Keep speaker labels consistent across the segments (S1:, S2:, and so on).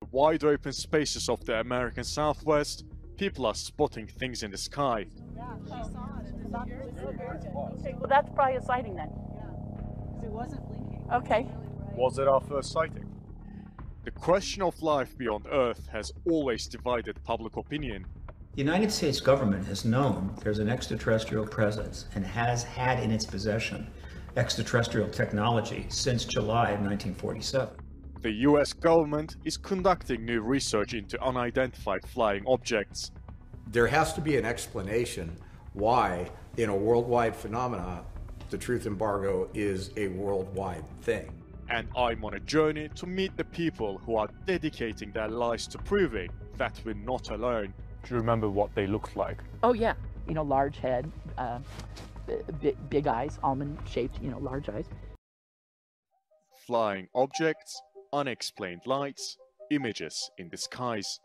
S1: Wide open spaces of the American Southwest, people are spotting things in the sky.
S2: Yeah, she saw it. Okay, well that's probably a sighting then.
S3: Yeah, because it wasn't blinking.
S2: Okay.
S1: Was it our first sighting? The question of life beyond Earth has always divided public opinion.
S4: The United States government has known there's an extraterrestrial presence and has had in its possession extraterrestrial technology since July of 1947.
S1: The US government is conducting new research into unidentified flying objects.
S5: There has to be an explanation why, in a worldwide phenomena, the truth embargo is a worldwide thing.
S1: And I'm on a journey to meet the people who are dedicating their lives to proving that we're not alone. Do you remember what they looked like?
S2: Oh yeah, large head, big eyes, almond-shaped, large eyes.
S1: Flying objects, unexplained lights, images in the skies.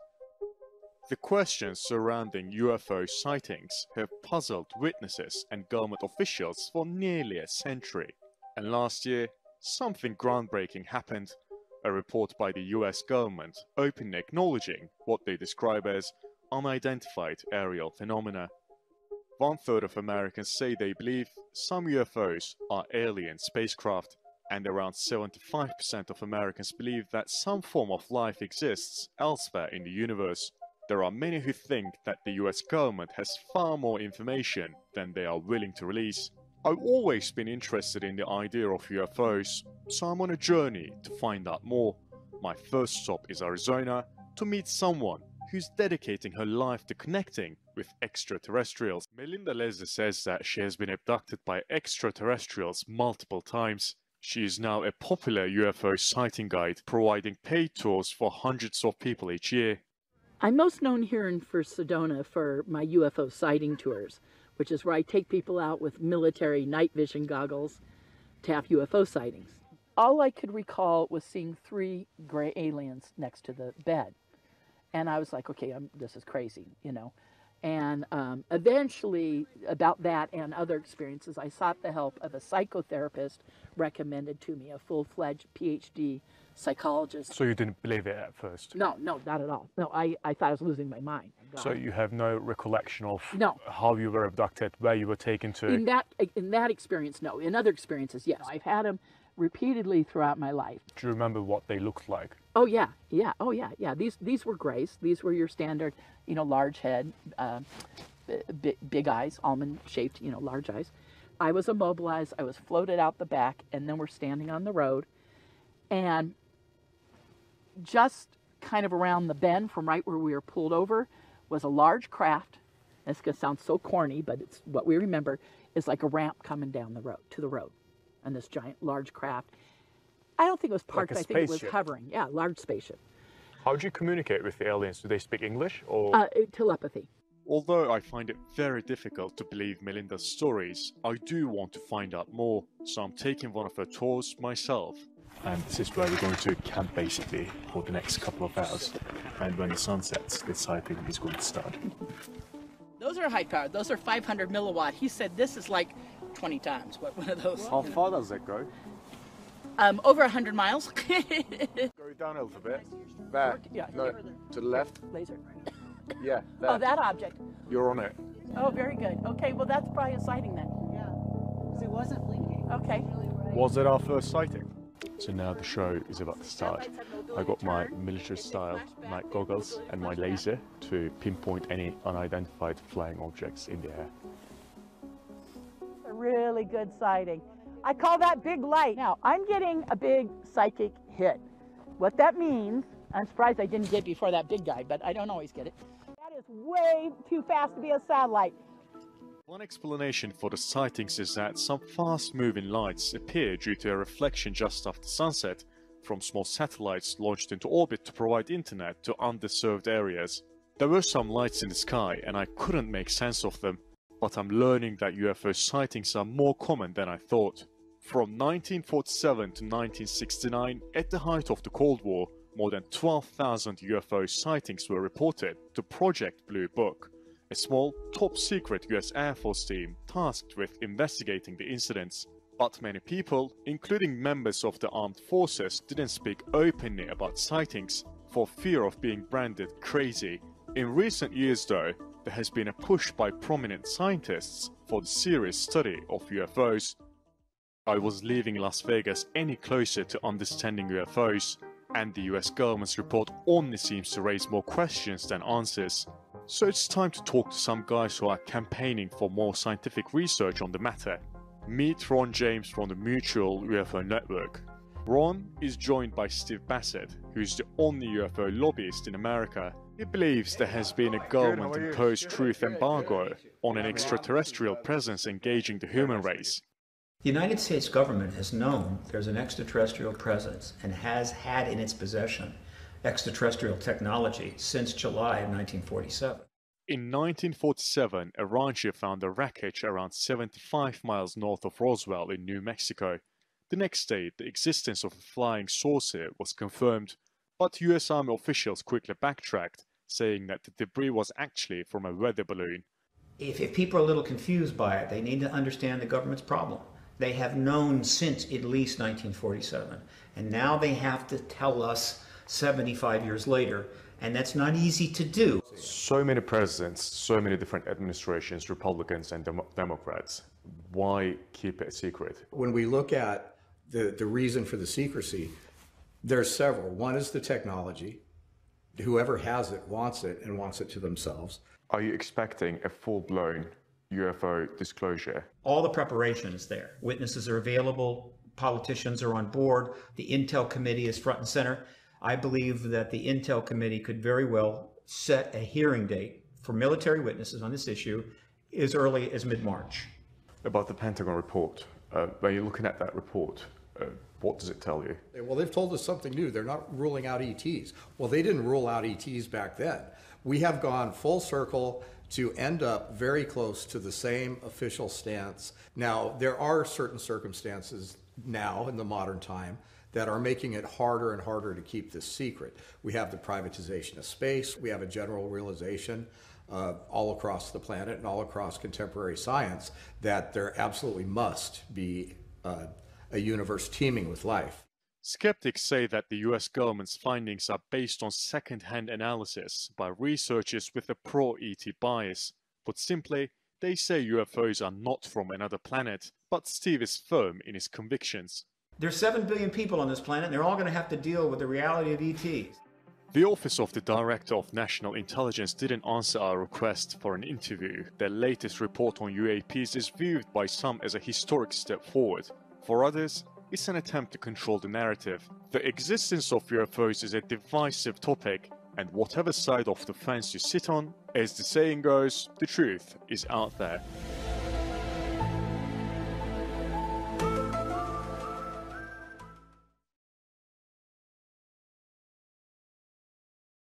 S1: The questions surrounding UFO sightings have puzzled witnesses and government officials for nearly a century. And last year, something groundbreaking happened. A report by the US government openly acknowledging what they describe as unidentified aerial phenomena. 1/3 of Americans say they believe some UFOs are alien spacecraft, and around 75% of Americans believe that some form of life exists elsewhere in the universe. There are many who think that the US government has far more information than they are willing to release. I've always been interested in the idea of UFOs, so I'm on a journey to find out more. My first stop is Arizona to meet someone who's dedicating her life to connecting with extraterrestrials. Melinda Leslie says that she has been abducted by extraterrestrials multiple times. She is now a popular UFO sighting guide, providing paid tours for hundreds of people each year.
S2: I'm most known here in Sedona for my UFO sighting tours, which is where I take people out with military night vision goggles to have UFO sightings. All I could recall was seeing 3 gray aliens next to the bed. And I was like, okay, this is crazy, And eventually, about that and other experiences, I sought the help of a psychotherapist recommended to me, a full-fledged PhD psychologist.
S1: So you didn't believe it at first?
S2: No, not at all. No, I thought I was losing my mind.
S1: So you have no recollection of
S2: No.
S1: how you were abducted, where you were taken to?
S2: In that experience, no. In other experiences, yes. I've had them repeatedly throughout my life.
S1: Do you remember what they looked like?
S2: Oh yeah. These were grays. These were your standard, large head, big eyes, almond-shaped, large eyes. I was immobilized. I was floated out the back, and then we're standing on the road, and just kind of around the bend from right where we were pulled over was a large craft. This is gonna sound so corny, but it's what we remember is like a ramp coming down the road to the road, and this giant large craft. I don't think it was parked.
S1: Like a
S2: I think it was
S1: spaceship.
S2: hovering. Yeah, large spaceship.
S1: How do you communicate with the aliens? Do they speak English or?
S2: Telepathy.
S1: Although I find it very difficult to believe Melinda's stories, I do want to find out more, so I'm taking one of her tours myself. And this is where we're going to camp basically for the next couple of hours. And when the sun sets, this sighting is going to start.
S2: Those are high powered. Those are 500 milliwatt. He said this is like 20 times what one of those.
S1: How far does it go?
S2: Over 100 miles.
S1: Go down a little bit. There.
S2: Yeah.
S1: No, to the left.
S2: Laser.
S1: Yeah, there.
S2: Oh, that object.
S1: You're on it.
S2: Oh, very good. Okay, well that's probably a sighting then.
S3: Yeah, because it wasn't blinking.
S2: Okay.
S1: Was it our first sighting? So now the show is about to start. I got my military-style night goggles and my laser to pinpoint any unidentified flying objects in the air.
S2: A really good sighting. I call that big light. Now, I'm getting a big psychic hit. What that means, I'm surprised I didn't get before that big guy, but I don't always get it. That is way too fast to be a satellite.
S1: One explanation for the sightings is that some fast-moving lights appear due to a reflection just after sunset from small satellites launched into orbit to provide internet to underserved areas. There were some lights in the sky and I couldn't make sense of them, but I'm learning that UFO sightings are more common than I thought. From 1947 to 1969, at the height of the Cold War, more than 12,000 UFO sightings were reported to Project Blue Book, a small, top-secret US Air Force team tasked with investigating the incidents. But many people, including members of the armed forces, didn't speak openly about sightings. for fear of being branded crazy. In recent years though, there has been a push by prominent scientists for the serious study of UFOs. I was leaving Las Vegas any closer to understanding UFOs, and the US government's report only seems to raise more questions than answers. So it's time to talk to some guys who are campaigning for more scientific research on the matter. Meet Ron James from the Mutual UFO Network. Ron is joined by Steve Bassett, who is the only UFO lobbyist in America. He believes there has been a government-imposed truth embargo on an extraterrestrial presence engaging the human race.
S4: The United States government has known there's an extraterrestrial presence and has had in its possession extraterrestrial technology since July of 1947.
S1: In 1947, a rancher found a wreckage around 75 miles north of Roswell in New Mexico. The next day, the existence of a flying saucer was confirmed, but US Army officials quickly backtracked, saying that the debris was actually from a weather balloon.
S4: If people are a little confused by it, they need to understand the government's problem. They have known since at least 1947, and now they have to tell us 75 years later, and that's not easy to do.
S1: So many presidents, so many different administrations, Republicans and Democrats. Why keep it a secret?
S5: When we look at the reason for the secrecy, there's several. One is the technology. Whoever has it wants it and wants it to themselves.
S1: Are you expecting a full-blown UFO disclosure?
S4: All the preparation is there. Witnesses are available, politicians are on board, the Intel Committee is front and center. I believe that the Intel Committee could very well set a hearing date for military witnesses on this issue as early as mid-March.
S1: About the Pentagon report, when you're looking at that report, what does it tell you?
S5: Well, they've told us something new. They're not ruling out ETs. Well, they didn't rule out ETs back then. We have gone full circle to end up very close to the same official stance. Now, there are certain circumstances now in the modern time that are making it harder and harder to keep this secret. We have the privatization of space. We have a general realization all across the planet and all across contemporary science that there absolutely must be a universe teeming with life.
S1: Skeptics say that the US government's findings are based on second-hand analysis by researchers with a pro-ET bias. Put simply, they say UFOs are not from another planet, but Steve is firm in his convictions.
S4: There's 7 billion people on this planet, and they're all going to have to deal with the reality of ETs.
S1: The Office of the Director of National Intelligence didn't answer our request for an interview. Their latest report on UAPs is viewed by some as a historic step forward. For others, it's an attempt to control the narrative. The existence of UFOs is a divisive topic, and whatever side of the fence you sit on, as the saying goes, the truth is out there.